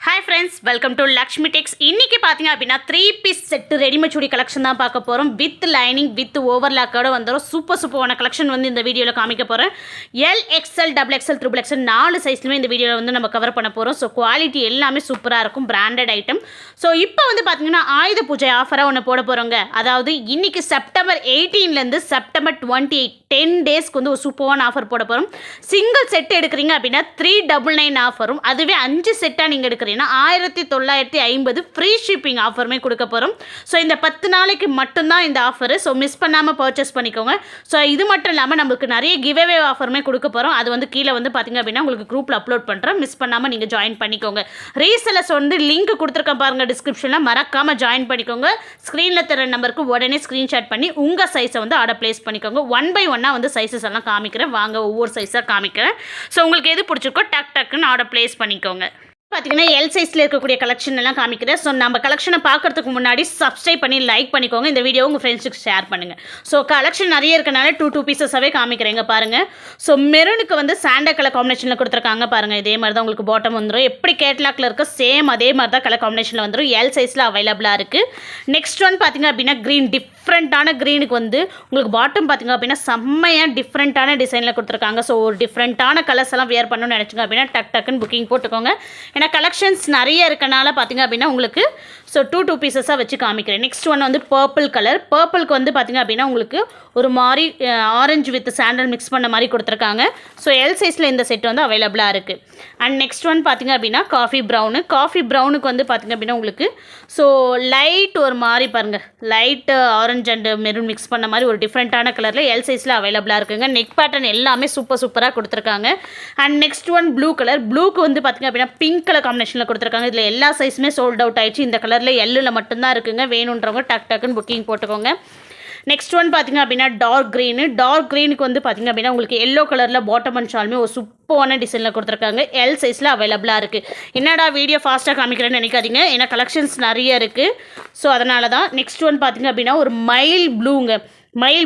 Hi friends, welcome to Lakshmi Tex. இன்னைக்கு பாத்தீங்க அப்படினா 3 பீஸ் செட் ரெடிமேட் சுடி கலெக்ஷன் தான் பார்க்க போறோம். வித் லைனிங் வித் ஓவர்லாக்கோட வந்துரும். சூப்பரான கலெக்ஷன் வந்து இந்த வீடியோல காமிக்க போறேன். L XL XXL XXL நாலு சைஸ்லயே இந்த வீடியோல வந்து நம்ம கவர் பண்ண போறோம். சோ குவாலிட்டி எல்லாமே சூப்பரா இருக்கும். Branded item. சோ இப்போ வந்து பாத்தீங்கன்னா ஆயுத பூஜை ஆஃபரா ஒன்னு போட போறோங்க. அதாவது இன்னைக்கு செப்டம்பர் 18 ல இருந்து செப்டம்பர் 28 10 டேஸ்க்கு வந்து ஒரு சூப்பரான ஆஃபர் போட போறோம். சிங்கிள் செட் எடுக்கறீங்க அப்படினா 399 ஆஃபரும். அதுவே 5 செட்டா நீங்க எடுக்கறீங்க 1950 ஃப்ரீ ஷிப்பிங் ஆஃபருமே கொடுக்க போகிறோம். ஸோ இந்த 10 நாளைக்கு மட்டும்தான் இந்த ஆஃபரு. ஸோ மிஸ் பண்ணாமல் பர்ச்சேஸ் பண்ணிக்கோங்க. ஸோ இது மட்டும் இல்லாமல் நம்மளுக்கு நிறைய கிவ்அவே ஆஃபருமே கொடுக்க போகிறோம். அது வந்து கீழே வந்து பார்த்தீங்க அப்படின்னா உங்களுக்கு குரூப்பில் அப்லோட் பண்ணுறேன். மிஸ் பண்ணாமல் நீங்கள் ஜாயின் பண்ணிக்கோங்க. ரீசெல்லர்ஸ் வந்து லிங்க் கொடுத்துருக்கேன் பாருங்கள் டிஸ்கிரிப்ஷனில், மறக்காமல் ஜாயின் பண்ணிக்கோங்க. ஸ்க்ரீனில் தர நம்பருக்கு உடனே ஸ்க்ரீன்ஷாட் பண்ணி உங்கள் சைஸை வந்து ஆர்டர் ப்ளேஸ் பண்ணிக்கோங்க. 1 by 1 வந்து சைஸஸ் எல்லாம் காமிக்கிறேன். வாங்க ஒவ்வொரு சைஸாக காமிக்கிறேன். ஸோ உங்களுக்கு எது பிடிச்சிருக்கோ டக்குன்னு ஆர்டர் ப்ளேஸ் பண்ணிக்கோங்க. பார்த்தீங்கன்னா எல் சைஸில் இருக்கக்கூடிய கலெக்ஷன் எல்லாம் காமிக்கிறேன். ஸோ நம்ம கலெக்ஷனை பார்க்கறதுக்கு முன்னாடி சப்ஸ்கிரைப் பண்ணி லைக் பண்ணிக்கோங்க. இந்த வீடியோ உங்கள் ஃப்ரெண்ட்ஸுக்கு ஷேர் பண்ணுங்கள். ஸோ கலெக்ஷன் நிறைய இருக்கனால டூ பீசஸாகவே காமிக்கிறேங்க பாருங்கள். ஸோ மெரூனுக்கு வந்து சாண்டல் கலர் காம்பினேஷனில் கொடுத்துருக்காங்க பாருங்கள். இதே மாதிரி தான் உங்களுக்கு பாட்டம் வந்துடும். எப்படி கேட்லாக்ல இருக்க சேம் அதே மாதிரி தான் கலர் காம்பினேஷனில் வந்துடும். எல் சைஸில் அவைலபிளாக இருக்குது. நெக்ஸ்ட் ஒன் பார்த்தீங்க அப்படின்னா க்ரீன், டிஃப்ரெண்ட்டான க்ரீனுக்கு வந்து உங்களுக்கு பாட்டம் பார்த்தீங்க அப்படின்னா செம்மையாக டிஃப்ரெண்ட்டான டிசைனில் கொடுத்துருக்காங்க. ஸோ ஒரு டிஃப்ரெண்ட்டான கலர்ஸ் எல்லாம் வியர் பண்ணணும்னு நினச்சிங்க அப்படின்னா டக்குன்னு புக்கிங் போட்டுக்கோங்க. ஏன்னா கலெக்ஷன்ஸ் நிறைய இருக்கனால பார்த்தீங்க அப்படின்னா உங்களுக்கு ஸோ டூ பீசஸாக வச்சு காமிக்கிறேன். நெக்ஸ்ட் ஒன் வந்து பர்பிள் கலர். பர்பிளுக்கு வந்து பார்த்தீங்க அப்படின்னா உங்களுக்கு ஒரு மாதிரி ஆரஞ்சு வித் சாண்டல் மிக்ஸ் பண்ண மாதிரி கொடுத்துருக்காங்க. ஸோ எல் சைஸில் இந்த செட் வந்து அவைலபிளாக இருக்குது. அண்ட் நெக்ஸ்ட் ஒன் பார்த்தீங்க அப்படின்னா காஃபி ப்ரௌனுக்கு வந்து பார்த்தீங்க அப்படின்னா உங்களுக்கு ஸோ லைட் ஒரு மாதிரி பாருங்கள், light orange and maroon mix பண்ண மாதிரி ஒரு டிஃப்ரெண்ட்டான கலரில் எல் சைஸில் அவைலபிளாக இருக்குங்க. நெக் பேட்டர்ன் எல்லாமே சூப்பராக கொடுத்துருக்காங்க. And next one blue colour. ப்ளூக்கு வந்து பார்த்தீங்க அப்படின்னா பிங்க் கலர் காம்பினேஷனில் கொடுத்துருக்காங்க. இதில் எல்லா சைஸுமே சோல்ட் அவுட் ஆயிடுச்சு. இந்த கலரில் எல்லில் மட்டும்தான் இருக்குங்க. வேணுன்றவங்க டக்குன்னு புக்கிங் போட்டுக்கோங்க. நெக்ஸ்ட் ஒன் பார்த்தீங்க அப்படின்னா டார்க் க்ரீனுக்கு வந்து பார்த்தீங்க அப்படின்னா உங்களுக்கு எல்லோ கலரில் பாட்டம் அண்ட் ஷாலுமே ஒரு சூப்பரான டிசைனில் கொடுத்துருக்காங்க. எல் சைஸில் அவைலபிளாக இருக்குது. என்னடா வீடியோ ஃபாஸ்ட்டாக காமிக்கிறேன்னு நினைக்காதீங்க, ஏன்னா கலெக்ஷன்ஸ் நிறைய இருக்குது. ஸோ அதனால தான். நெக்ஸ்ட் ஒன் பார்த்தீங்க அப்படின்னா ஒரு மயில்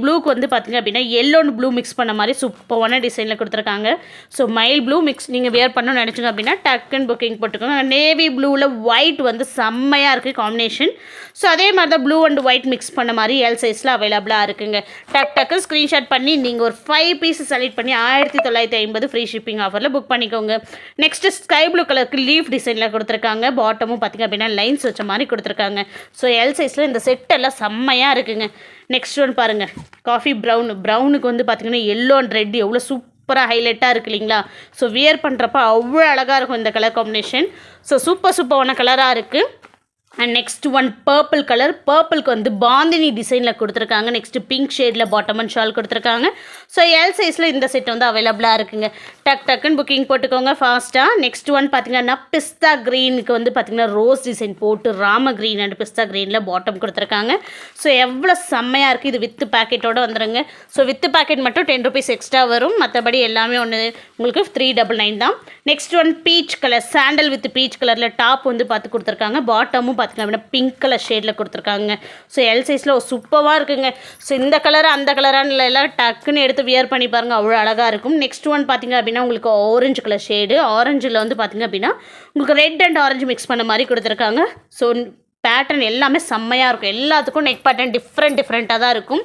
ப்ளூக்கு வந்து பார்த்தீங்க அப்படின்னா எல்லோ அண்ட் ப்ளூ மிக்ஸ் பண்ண மாதிரி சூப்பரான டிசைனில் கொடுத்துருக்காங்க. ஸோ மயில் ப்ளூ மிக்ஸ் நீங்கள் வியர் பண்ணணும்னு நினச்சிங்க அப்படின்னா டக்குன்னு புக்கிங் போட்டுக்கோங்க. நேவி ப்ளூவில் ஒயிட் வந்து செம்மையாக இருக்குது காம்பினேஷன். ஸோ அதே மாதிரி தான் ப்ளூ அண்ட் ஒயிட் மிக்ஸ் பண்ண மாதிரி எல் சைஸில் அவைலபிளாக இருக்குங்க. டக்குன்னு ஸ்க்ரீன்ஷாட் பண்ணி நீங்கள் ஒரு 5 பீஸஸ் செலக்ட் பண்ணி 1950 ஃப்ரீ ஷிப்பிங் ஆஃபரில் புக் பண்ணிக்கோங்க. நெக்ஸ்ட்டு ஸ்கை ப்ளூ கலருக்கு லீஃப் டிசைனில் கொடுத்துருக்காங்க. பாட்டமும் பார்த்திங்க அப்படின்னா லைன்ஸ் வச்ச மாதிரி கொடுத்துருக்காங்க. ஸோ எல் சைஸில் இந்த செட்டெல்லாம் செம்மையாக இருக்குங்க. நெக்ஸ்ட் ஒன் பாருங்கள் காஃபி ப்ரௌனுக்கு வந்து பார்த்திங்கன்னா எல்லோ அண்ட் ரெட் எவ்வளோ சூப்பராக ஹைலைட்டாக இருக்குது இல்லைங்களா? ஸோ வியர் பண்ணுறப்ப அவ்வளோ அழகாக இருக்கும் இந்த கலர் காம்பினேஷன். ஸோ சூப்பரான கலராக இருக்குது. அண்ட் நெக்ஸ்ட் ஒன் பர்பிளுக்கு வந்து பாந்தினி டிசைனில் கொடுத்துருக்காங்க. நெக்ஸ்ட்டு பிங்க் ஷேடில் பாட்டம் அண்ட் ஷால் கொடுத்துருக்காங்க. ஸோ எல் சைஸில் இந்த செட் வந்து அவைலபிளாக இருக்குங்க. டக்குன்னு புக்கிங் போட்டுக்கோங்க ஃபாஸ்ட்டாக. நெக்ஸ்ட் ஒன் பார்த்திங்கன்னா பிஸ்தா க்ரீனுக்கு வந்து பார்த்திங்கன்னா ரோஸ் டிசைன் போட்டு ராம க்ரீன் அண்ட் பிஸ்தா க்ரீனில் பாட்டம் கொடுத்துருக்காங்க. ஸோ எவ்வளோ செம்மையாக இருக்குது. இது வித் பேக்கெட்டோடு வந்துடுங்க. ஸோ வித் பேக்கெட் மட்டும் 10 rupees எக்ஸ்ட்ரா வரும். மற்றபடி எல்லாமே ஒன்று உங்களுக்கு 399 தான். Next one peach colour, sandal with beach கலரில் டாப் வந்து பார்த்து கொடுத்துருக்காங்க. பாட்டமும் பார்த்திங்கன்னா பிங்க் கலர் ஷேடில் கொடுத்துருக்காங்க. ஸோ எல் சைஸில் சூப்பராக இருக்குங்க. ஸோ இந்த கலர் அந்த கலரான எல்லாம் டக்குன்னு எடுத்து வியர் பண்ணி பாருங்கள், அவ்வளோ அழகாக இருக்கும். நெக்ஸ்ட் ஒன் பார்த்திங்க அப்படின்னா உங்களுக்கு ஆரஞ்சு கலர் ஷேடு. ஆரஞ்சில் வந்து பார்த்திங்க அப்படின்னா உங்களுக்கு ரெட் அண்ட் ஆரஞ்சு மிக்ஸ் பண்ண மாதிரி கொடுத்துருக்காங்க. ஸோ பேட்டர்ன் எல்லாமே செம்மையாக இருக்கும். எல்லாத்துக்கும் நெக் பேட்டர்ன் டிஃப்ரெண்ட்டாக தான் இருக்கும்.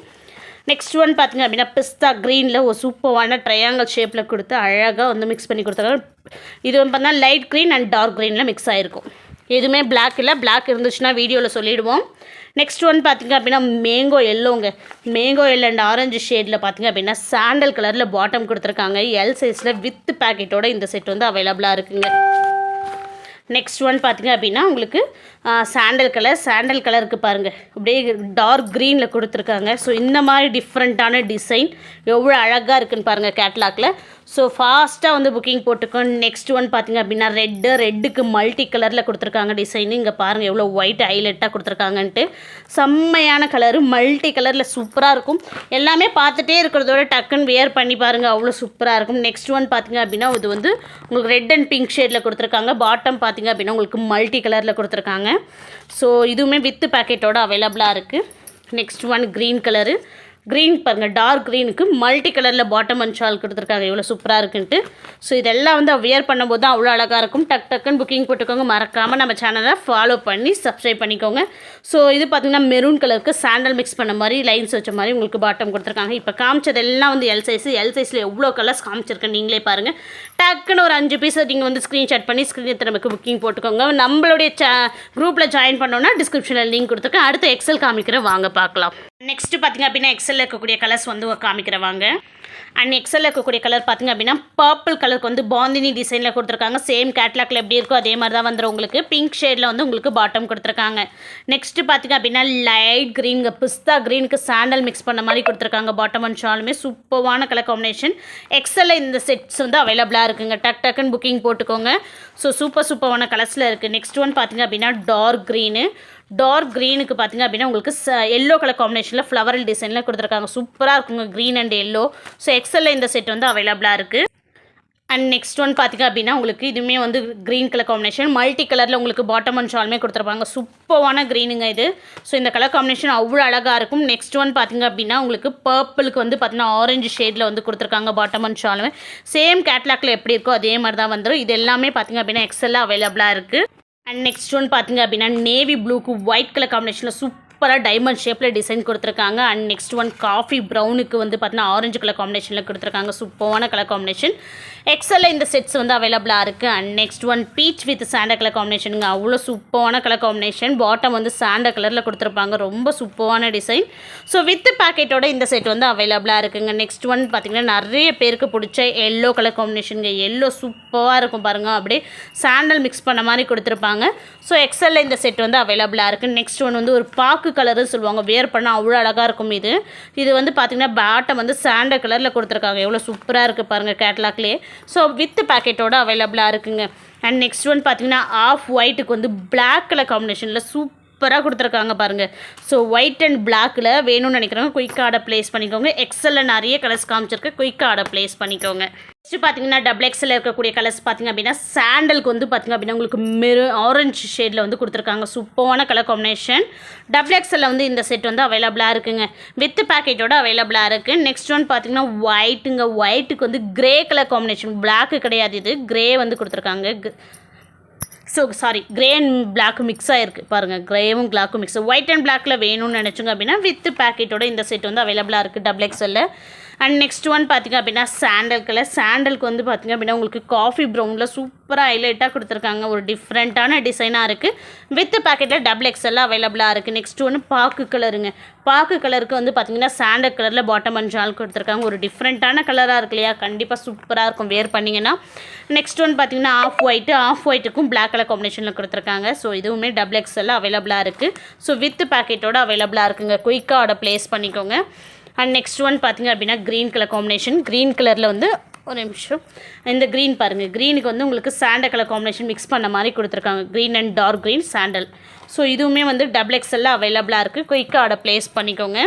நெக்ஸ்ட் ஒன் பார்த்திங்க அப்படின்னா பிஸ்தா க்ரீனில் ஒரு சூப்பரான ட்ரையாங்கிள் ஷேப்பில் கொடுத்து அழகாக வந்து மிக்ஸ் பண்ணி கொடுத்துருக்காங்க. இது வந்து பார்த்தீங்கன்னா லைட் க்ரீன் அண்ட் டார்க் க்ரீனில் மிக்ஸ் ஆகிருக்கும். எதுவுமே பிளாக் இல்லை. பிளாக் இருந்துச்சுன்னா வீடியோவில் சொல்லிவிடுவோம். நெக்ஸ்ட் ஒன் பார்த்திங்க அப்படின்னா மேங்கோ எல்லோ அண்ட் ஆரஞ்சு ஷேடில் பார்த்திங்க அப்படின்னா சாண்டல் கலரில் பாட்டம் கொடுத்துருக்காங்க. எல் சைஸில் வித் பேக்கெட்டோட இந்த செட் வந்து அவைலபிளாக இருக்குங்க. நெக்ஸ்ட் ஒன் பார்த்திங்க அப்படின்னா உங்களுக்கு சாண்டல் கலருக்கு பாருங்கள் அப்படியே டார்க் க்ரீனில் கொடுத்துருக்காங்க. ஸோ இந்த மாதிரி டிஃப்ரெண்ட்டான டிசைன் எவ்வளோ அழகாக இருக்குதுன்னு பாருங்கள் கேட்லாகில். ஸோ ஃபாஸ்ட்டாக வந்து புக்கிங் போட்டுக்கோங்க. நெக்ஸ்ட் ஒன் பார்த்திங்க அப்படின்னா ரெட்டுக்கு மல்டி கலரில் கொடுத்துருக்காங்க டிசைனு. இங்கே பாருங்கள் எவ்வளோ ஒயிட் ஹைலைட்டாக கொடுத்துருக்காங்கன்ட்டு. செம்மையான கலரு, மல்டி கலரில் சூப்பராக இருக்கும். எல்லாமே பார்த்துட்டே இருக்கிறதோட டக்குன்னு வியர் பண்ணி பாருங்கள், அவ்வளோ சூப்பராக இருக்கும். நெக்ஸ்ட் ஒன் பார்த்திங்க அப்படின்னா இது வந்து உங்களுக்கு ரெட் அண்ட் பிங்க் ஷேடில் கொடுத்துருக்காங்க. பாட்டம் பார்த்திங்க அப்படின்னா உங்களுக்கு மல்டி கலரில் கொடுத்துருக்காங்க. ஸோ இதுவுமே வித் பேக்கெட்டோட அவைலபிளாக இருக்குது. Next one green colour. Green பாருங்கள், டார்க் க்ரீனுக்கு மல்டி கலரில் பாட்டம் அண்ட் ஷால் கொடுத்துருக்காங்க. எவ்வளோ சூப்பராக இருக்குன்ட்டு. ஸோ இதெல்லாம் வந்து வியர் பண்ணும்போது தான் அவ்வளோ அழகாக இருக்கும். டக்குன்னு புக்கிங் போட்டுக்கோங்க. மறக்காமல் நம்ம சேனலை ஃபாலோ பண்ணி சப்ஸ்கிரைப் பண்ணிக்கோங்க. ஸோ இது பார்த்திங்கன்னா மெரூன் கலருக்கு சாண்டல் மிக்ஸ் பண்ண மாதிரி லைன்ஸ் வச்ச மாதிரி உங்களுக்கு பாட்டம் கொடுத்துருக்காங்க. இப்போ காமிச்சதெல்லாம் வந்து எல் சைஸில் எவ்வளோ கலர்ஸ் காமிச்சிருக்கேன் நீங்களே பாருங்கள். டக்குன்னு ஒரு 5 பீஸை நீங்கள் வந்து ஸ்க்ரீன்ஷாட் பண்ணி ஸ்க்ரீன் நமக்கு புக்கிங் போட்டுக்கோங்க. நம்மளுடைய குரூப்பில் ஜாயின் பண்ணோன்னா டிஸ்கிரிப்ஷனில் லிங்க் கொடுத்துருக்கேன். அடுத்து எக்ஸல் காமிக்கிறேன், வாங்க பார்க்கலாம். நெக்ஸ்ட்டு பார்த்திங்க அப்படின்னா எக்ஸலில் இருக்கக்கூடிய கலர்ஸ் வந்து காமிக்கிறேன் வாங்க. அண்ட் எக்ஸலில் இருக்கக்கூடிய கலர் பார்த்திங்க அப்படின்னா பர்பிள் கலருக்கு வந்து பாந்தினி டிசைனில் கொடுத்துருக்காங்க. சேம் கேட்லாக்ல எப்படி இருக்கோ அதே மாதிரி தான் வந்துடும். உங்களுக்கு பிங்க் ஷேடில் வந்து உங்களுக்கு பாட்டம் கொடுத்துருக்காங்க. நெக்ஸ்ட்டு பார்த்திங்க அப்படின்னா லைட் க்ரீன், பிஸ்தா க்ரீனுக்கு சாண்டல் மிக்ஸ் பண்ண மாதிரி கொடுத்துருக்காங்க. பாட்டம் அண்ட் ஷாலுமே சூப்பரான கலர் காம்பினேஷன். எக்ஸலில் இந்த செட்ஸ் வந்து அவைலபிளாக இருக்குங்க. டக்குன்னு புக்கிங் போட்டுக்கோங்க. ஸோ சூப்பரான கலர்ஸில் இருக்குது. நெக்ஸ்ட் ஒன் பார்த்திங்க அப்படின்னா டார்க் க்ரீனுக்கு பார்த்திங்க அப்படின்னா உங்களுக்கு எல்லோ கலர் காம்பினேஷனில் ஃப்ளவரல் டிசைனில் கொடுத்துருக்காங்க. சூப்பராக இருக்குங்க க்ரீன் அண்ட் எல்லோ. ஸோ எக்ஸலில் இந்த செட் வந்து அவைலபிளாக இருக்குது. அண்ட் நெக்ஸ்ட் ஒன் பார்த்திங்க அப்படின்னா உங்களுக்கு இதுவுமே வந்து க்ரீன் கலர் காம்பினேஷன், மல்டி கலரில் உங்களுக்கு பாட்டம் அண்ட் ஷாலுமே கொடுத்துருப்பாங்க. சூப்பரான க்ரீனுங்க இது. ஸோ இந்த கலர் காம்பினேஷன் அவ்வளோ அழகாக இருக்கும். நெக்ஸ்ட் ஒன் பார்த்திங்க அப்படின்னா உங்களுக்கு பர்பிளுக்கு வந்து பார்த்திங்கன்னா ஆரஞ்சு ஷேடில் வந்து கொடுத்துருக்காங்க. பாட்டம் அண்ட் ஷாலுமே சேம் கேட்லாக்ல எப்படி இருக்கோ அதே மாதிரி தான் வந்துடும். இது எல்லாமே பார்த்திங்க அப்படின்னா எக்ஸலில் அவைலபிளாக இருக்குது. அண்ட் நெக்ஸ்ட் ஒன் பார்த்திங்க அப்படின்னா நேவி ப்ளூக்கு ஒயிட் கலர் காம்பினேஷனில் சூப்பராக டைமண்ட் ஷேப்பில் டிசைன் கொடுத்துருக்காங்க. அண்ட் நெக்ஸ்ட் ஒன் காஃபி ப்ரௌனுக்கு வந்து பார்த்தீங்கன்னா ஆரஞ்சு கலர் காம்பினேஷனில் கொடுத்துருக்காங்க. சூப்பரான கலர் காம்பினேஷன். எக்ஸலில் இந்த செட்ஸ் வந்து அவைலபிளாக இருக்குது. And next one peach with sandal colour காம்பினேஷனுங்க. அவ்வளோ சூப்பரான கலர் காம்பினேஷன். பாட்டம் வந்து சாண்டல் கலரில் கொடுத்துருப்பாங்க. ரொம்ப சூப்பரான டிசைன். ஸோ வித் பேக்கெட்டோட இந்த செட் வந்து அவைலபிளாக இருக்குங்க. நெக்ஸ்ட் ஒன் பார்த்திங்கன்னா நிறைய பேருக்கு பிடிச்ச எல்லோ கலர் காம்பினேஷனுங்க. எல்லோ சூப்பராக இருக்கும் பாருங்கள். அப்படியே சாண்டல் மிக்ஸ் பண்ண மாதிரி கொடுத்துருப்பாங்க. ஸோ எக்ஸலில் இந்த செட் வந்து அவைலபிளாக இருக்குது. நெக்ஸ்ட் ஒன் வந்து ஒரு பாக்கு கலருன்னு சொல்லுவாங்க. வேர் பண்ணால் அவ்வளோ அழகாக இருக்கும். இது வந்து பார்த்திங்கன்னா பாட்டம் வந்து சாண்டல் கலரில் கொடுத்துருக்காங்க. எவ்வளோ சூப்பராக இருக்குது பாருங்கள் கேட்லாக்லேயே. ஸோ வித் பேக்கெட்டோட அவைலபிளாக இருக்குங்க. அண்ட் நெக்ஸ்ட் ஒன் பார்த்திங்கன்னா ஆஃப் ஒயிட்டுக்கு வந்து பிளாக் கலர் காம்பினேஷனில் சூப்பராக கொடுத்துருக்காங்க பாருங்கள். ஸோ ஒயிட் அண்ட் பிளாக்கில் வேணும்னு நினைக்கிறவங்க குயிக் ஆர்டர் ப்ளேஸ் பண்ணிக்கோங்க. எக்ஸலில் நிறைய கலர்ஸ் காமிச்சிருக்கு, குயிக் ஆர்டர் ப்ளேஸ் பண்ணிக்கோங்க. நெக்ஸ்ட் பார்த்தீங்கன்னா டபுள் எக்ஸில் இருக்கக்கூடிய கலர்ஸ் பார்த்திங்க அப்படின்னா சாண்டலுக்கு வந்து பார்த்திங்க அப்படின்னா உங்களுக்கு ஆரஞ்சு ஷேடில் வந்து கொடுத்துருக்காங்க. சூப்பரான கலர் காம்பினேஷன். டபுள் எக்ஸில் வந்து இந்த செட் வந்து அவைலபிளாக இருக்குங்க. வித் பேக்கெட்டோட அவைலபிளாக இருக்குது. நெக்ஸ்ட் ஒன் பார்த்திங்கன்னா ஒயிட்டுக்கு வந்து கிரே கலர் காம்பினேஷன். பிளாக்கு கிடையாது, இது கிரே வந்து கொடுத்துருக்காங்க. கிரே அண்ட் பிளாக் மிக்ஸ் ஆகிருக்கு பாருங்கள். கிரேவும் பிளாக்கும் மிக்ஸ். ஒயிட் அண்ட் பிளாக்கில் வேணும்னு நினச்சோங்க அப்படின்னா வித் பேக்கெட்டோட இந்த செட் வந்து அவைலபிளாக இருக்குது டபுள் எக்ஸலில். அண்ட் நெக்ஸ்ட் ஒன் பார்த்திங்க அப்படின்னா சாண்டல் கலர். சாண்டலுக்கு வந்து பார்த்திங்க அப்படின்னா உங்களுக்கு காஃபி ப்ரௌனில் சூப்பராக ஹைலைட்டாக கொடுத்துருக்காங்க. ஒரு டிஃப்ரெண்ட்டான டிசைனாக இருக்குது. வித் பேக்கெட்டில் டபுள் எக்ஸலில் அவைலபிளாக இருக்குது. நெக்ஸ்ட் ஒன்று பாக்கு கலருங்க. பாக்கு கலருக்கு வந்து பார்த்திங்கன்னா சாண்டல் கலரில் பாட்டம் அண்ட் ஷால் கொடுத்துருக்காங்க. ஒரு டிஃப்ரெண்ட்டான கலராக இருக்கு இல்லையா, கண்டிப்பாக சூப்பராக இருக்கும் வேர் பண்ணிங்கன்னா. நெக்ஸ்ட் ஒன் பார்த்திங்கன்னா ஆஃப் ஒயிட்டுக்கும் பிளாக் கலர் காம்பினேஷனில் கொடுத்துருக்காங்க. ஸோ இதுவுமே டபுள் எக்ஸலில் அவைலபிளாக இருக்குது. ஸோ வித் பேக்கெட்டோட அவைலபிளாக இருக்குங்க. குயிக்காக ஆர்டர் ப்ளேஸ் பண்ணிக்கோங்க. அண்ட் நெக்ஸ்ட் ஒன் பார்த்திங்க அப்படின்னா க்ரீன் கலர் காம்பினேஷன். க்ரீன் கலரில் வந்து ஒரு நிமிஷம் இந்த க்ரீன் பாருங்கள். க்ரீனுக்கு வந்து உங்களுக்கு சாண்டல் கலர் காம்பினேஷன் மிக்ஸ் பண்ண மாதிரி கொடுத்துருக்காங்க. Green and dark green sandal. So இதுவுமே வந்து டபுள் எக்ஸலில் அவைலபிளாக இருக்குது. குயிக்காக ஆர்டர் ப்ளேஸ் பண்ணிக்கோங்க.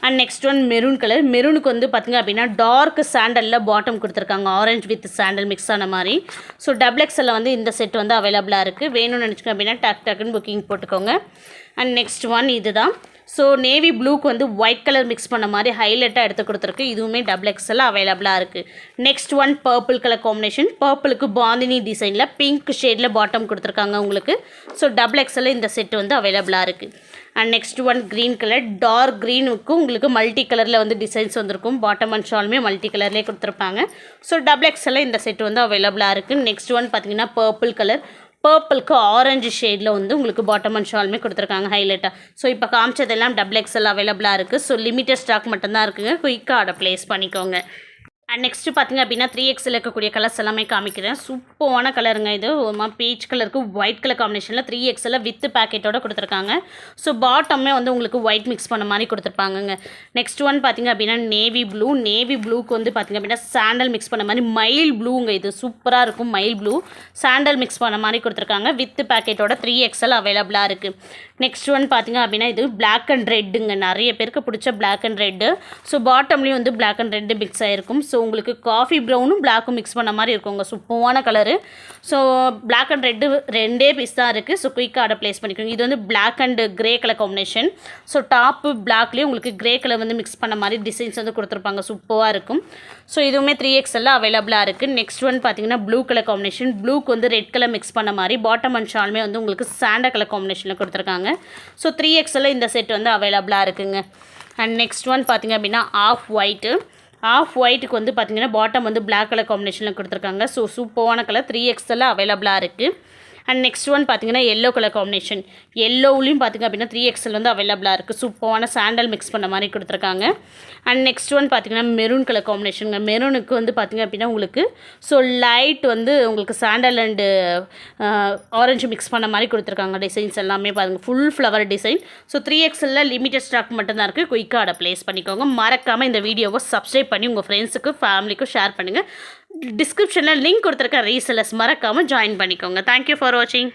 And next one maroon colour. மெரூனுக்கு வந்து பார்த்திங்க அப்படின்னா டார்க் சாண்டலில் பாட்டம் கொடுத்துருக்காங்க. ஆரஞ்சு வித் சாண்டல் மிக்ஸ் ஆன மாதிரி. ஸோ டபுள் எக்ஸலில் வந்து இந்த செட் வந்து அவைலபிளாக இருக்குது. வேணும்னு நினச்சிக்கோங்க அப்படின்னா டக்குன்னு புக்கிங் போட்டுக்கோங்க. அண்ட் நெக்ஸ்ட் ஒன் இது தான். ஸோ நேவி ப்ளூக்கு வந்து ஒயிட் கலர் மிக்ஸ் பண்ண மாதிரி ஹைலைட்டாக எடுத்து கொடுத்துருக்கு. இதுவுமே டபுள் எக்ஸலில் அவைலபிளாக இருக்குது. Next one purple colour combination. பர்பிளுக்கு பாந்தினி டிசைனில் பிங்க் ஷேடில் பாட்டம் கொடுத்துருக்காங்க உங்களுக்கு. ஸோ டபுள் எக்ஸலில் இந்த செட் வந்து அவைலபிளாக இருக்குது. And next one green colour. Dark க்ரீனுக்கு உங்களுக்கு மல்டி கலரில் வந்து டிசைன்ஸ் வந்திருக்கும். பாட்டம் அண்ட் ஷாலுமே மல்டி கலர்லேயே கொடுத்துருப்பாங்க. ஸோ டபுள் எக்ஸலில் இந்த செட் வந்து அவைலபிளாக இருக்குது. நெக்ஸ்ட் ஒன் பார்த்திங்கன்னா பர்பிள் கலர். பர்பிளுக்கு ஆரஞ்சு ஷேடில் வந்து உங்களுக்கு பாட்டம் அண்ட் ஷாலுமே கொடுத்துருக்காங்க ஹைலைட்டாக. ஸோ இப்போ காமிச்சதெல்லாம் டபுள் எக்ஸல் அவைலபிளாக இருக்குது. ஸோ லிமிட்டட் ஸ்டாக் மட்டும்தான் இருக்குங்க. குயிக்காக ஆர்டர் ப்ளேஸ் பண்ணிக்கோங்க. அண்ட் நெக்ஸ்ட்டு பார்த்திங்க அப்படின்னா 3Xல் இருக்கக்கூடிய கலர்ஸ் எல்லாமே காமிக்கிறேன். சூப்பரான கலருங்க இது. ஒரு பீச் கலருக்கு ஒயிட் கலர் காம்பினேஷனில் 3Xல் வித் பேக்கெட்டோட கொடுத்துருக்காங்க. ஸோ பாட்டமே வந்து உங்களுக்கு ஒயிட் மிக்ஸ் பண்ண மாதிரி கொடுத்துருப்பாங்கங்க. நெக்ஸ்ட் ஒன் பார்த்திங்க அப்படின்னா நேவி ப்ளூக்கு வந்து பார்த்திங்க அப்படின்னா சாண்டல் மிக்ஸ் பண்ண மாதிரி மயில் ப்ளூங்க. இது சூப்பராக இருக்கும். மயில் ப்ளூ சாண்டல் மிக்ஸ் பண்ண மாதிரி கொடுத்துருக்காங்க. வித் பேக்கெட்டோட 3Xல் அவைலபிளாக இருக்குது. நெக்ஸ்ட் ஒன் பார்த்திங்க அப்படின்னா இது பிளாக் அண்ட் ரெட்டுங்க. நிறைய பேருக்கு பிடிச்ச பிளாக் அண்ட் ரெட்டு. ஸோ பாட்டம்லேயும் வந்து பிளாக் அண்ட் ரெட்டு மிக்ஸ் ஆகிருக்கும். ஸோ உங்களுக்கு காஃபி ப்ரௌனும் பிளாக்கும் மிக்ஸ் பண்ண மாதிரி இருக்குங்க. சூப்பரான colour. So black and red ரெண்டே பீஸ் தான் இருக்குது. ஸோ குயிக்காக ஆர்டர் ப்ளேஸ் பண்ணிக்கோங்க. இது வந்து black and grey colour combination. So top பிளாக்லேயே உங்களுக்கு கிரே கலர் வந்து மிக்ஸ் பண்ண மாதிரி டிசைன்ஸ் வந்து கொடுத்துருப்பாங்க. சூப்பராக இருக்கும். ஸோ இதுவுமே 3XL அவைலபிளாக இருக்குது. நெக்ஸ்ட் ஒன் பார்த்தீங்கன்னா ப்ளூ கலர் காம்பினேஷன். ப்ளூக்கு வந்து ரெட் கலர் மிக்ஸ் பண்ண மாதிரி பாட்டம் அண்ட் ஷாலுமே வந்து உங்களுக்கு சாண்டா கலர் காம்பினேஷனில் கொடுத்துருக்காங்க. ஸோ 3XL இந்த செட் வந்து அவைலபிளாக இருக்குங்க. அண்ட் நெக்ஸ்ட் ஒன் பார்த்திங்க அப்படின்னா ஆஃப் ஒயிட்டுக்கு வந்து பார்த்திங்கன்னா பாட்டம் வந்து பிளாக் கலர் காம்பினேஷனில் கொடுத்துருக்காங்க. ஸோ சூப்பரான கலர் 3XL அவைலபிளாக இருக்குது. அண்ட் நெக்ஸ்ட் ஒன் பார்த்திங்கன்னா எல்லோ கலர் காம்பினேஷன். எல்லோவுலையும் பார்த்திங்க அப்படின்னா 3XL வந்து அவைலபிளாக இருக்குது. சூப்பரான சாண்டல் மிக்ஸ் பண்ண மாதிரி கொடுத்துருக்காங்க. அண்ட் நெக்ஸ்ட் ஒன் பார்த்திங்கன்னா மெரூன் கலர் காம்பினேஷனுங்க. மெரூனுக்கு வந்து பார்த்திங்க அப்படின்னா உங்களுக்கு ஸோ லைட் வந்து உங்களுக்கு சாண்டல் அண்டு ஆரஞ்சு மிக்ஸ் பண்ண மாதிரி கொடுத்துருக்காங்க. டிசைன்ஸ் எல்லாமே பாருங்கள், full flower design. So 3XL limited stock மட்டும்தான் இருக்குது. குயிக்காக ஆர்டர் ப்ளேஸ் பண்ணிக்கோங்க. மறக்காமல் இந்த வீடியோவை சப்ஸ்கிரைப் பண்ணி உங்கள் ஃப்ரெண்ட்ஸுக்கு ஃபேமிலிக்கும் ஷேர் பண்ணுங்கள். டிஸ்கிரிப்ஷனில் லிங்க் கொடுத்துருக்க ரீசெல்லர்ஸ் மறக்காமல் ஜாயின் பண்ணிக்கோங்க. தேங்க்யூ ஃபார் வாட்சிங்.